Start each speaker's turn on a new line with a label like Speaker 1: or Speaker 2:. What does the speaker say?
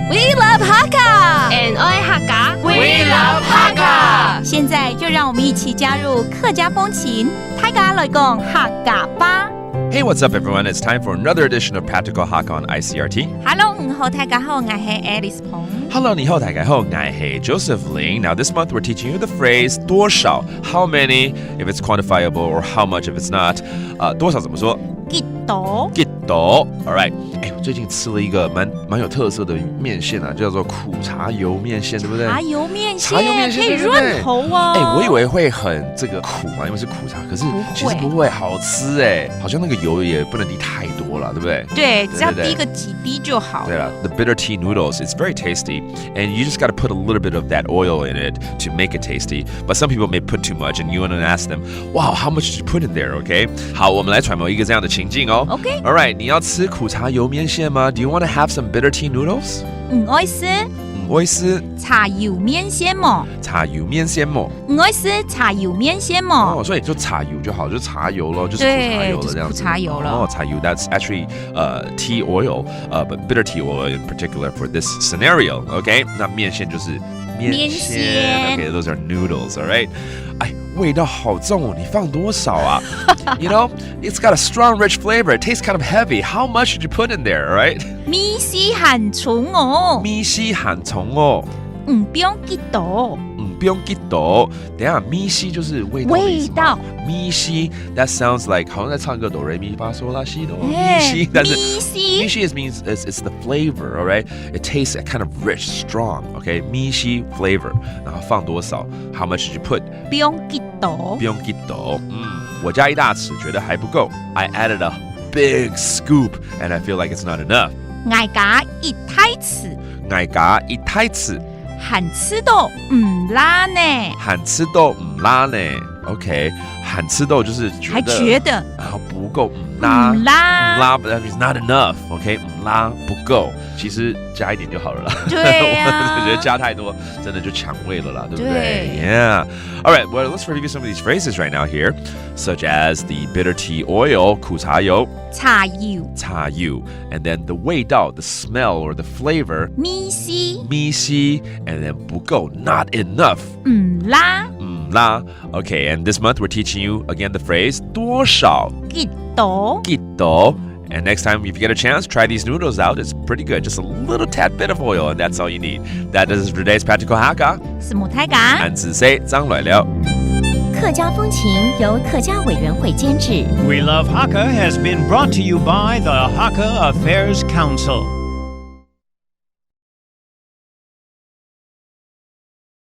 Speaker 1: We love Hakka
Speaker 2: and I Hakka.
Speaker 1: We love Hakka。现在就让我们一起加入客家风情，大家来讲客家吧。
Speaker 3: Hey, what's up, everyone? It's time for another edition of Practical Hakka on Icrt.
Speaker 1: Hello， 好，大家好，我是 Alice 彭。
Speaker 3: Hello, 你好，大家好，我是 Joseph Ling. Now, this month we're teaching you the phrase 多少 how many, if it's quantifiable, or how much if it's not. 多少怎么说？
Speaker 1: 几多？
Speaker 3: 几多 All right. 我最近吃了一个蛮有特色的面线啊，叫做苦茶油面线，对不对？
Speaker 1: 茶油面线，
Speaker 3: 茶油面线
Speaker 1: 可以润喉哦。
Speaker 3: 我以为会很这个苦嘛，因为是苦茶，可是其实不会，好吃好像那个油也不能滴太多了，对不对？
Speaker 1: 对，只要滴个几滴就好。
Speaker 3: 对了 ，the bitter tea noodles, it's very tasty, and you just got to put a little bit of that oil in it to make it tasty. But some people may put too much, and you want to ask them, "Wow, how much did you put in there?" Okay? 好，我们来揣摩一个这样的情境哦。
Speaker 1: OK.
Speaker 3: All right, 你要吃苦茶油面线吗 ？Do you want to have some bitter tea noodles?
Speaker 1: 我爱吃。
Speaker 3: 我爱吃
Speaker 1: 茶油面线嘛，
Speaker 3: 茶油面线嘛，
Speaker 1: 我爱吃茶油面线嘛。
Speaker 3: 所以就茶油就好，就茶油咯，就是苦茶油了这样子。
Speaker 1: 苦茶油了。
Speaker 3: 茶油 that's actually tea oil, but bitter tea oil in particular for this scenario. Okay, 那面线就是面线。Okay, those are noodles. All right. 味道好重哦，你放多少啊？You know, it's got a strong, rich flavor. It tastes kind of heavy. How much did you put in there? All right.
Speaker 1: 米絲很重哦。
Speaker 3: 米絲很重哦。
Speaker 1: 不用幾多。
Speaker 3: 不用幾多。等一下，米絲就是味道的意思嗎？米絲 that sounds like 好像在唱歌哆來咪發嗦拉西哆。米絲，但是米絲 means it's the flavor, all right? It tastes kind of rich, strong, okay? 米絲 flavor， 然後放多少 ？How much did you put？
Speaker 1: 不用幾多。
Speaker 3: 不用幾多。我加一大匙，覺得還不夠。I added a big scoop, and I feel like it's not enough.
Speaker 1: 我加一大匙。
Speaker 3: 我加一大匙。
Speaker 1: 很吃到唔辣呢，
Speaker 3: 很吃到唔辣呢 ，OK， 很吃到就是
Speaker 1: 还觉得
Speaker 3: 不够唔辣，
Speaker 1: 唔辣
Speaker 3: ，but that means not enough，OK， 唔辣不够，其实加一点就好了啦。
Speaker 1: 对呀，
Speaker 3: 我觉得加太多真的就抢味了啦，对不对 ？Yeah. All right. Well, let's review some of these phrases right now here, such as the bitter tea oil, 苦茶油。
Speaker 1: 茶油
Speaker 3: and then the 味道 the smell or the flavor
Speaker 1: 米絲
Speaker 3: and then 不够 not enough
Speaker 1: 唔辣
Speaker 3: okay, and this month we're teaching you again the phrase 多少
Speaker 1: 幾多
Speaker 3: and next time if you get a chance try these noodles out. It's pretty good, just a little tad bit of oil and that's all you need. That is today's practical Hakka.
Speaker 1: 是母胎嘎
Speaker 3: 俺只say 张来了
Speaker 4: 客家风情由客家委员会监制。
Speaker 5: We Love Hakka has been brought to you by the Hakka Affairs Council.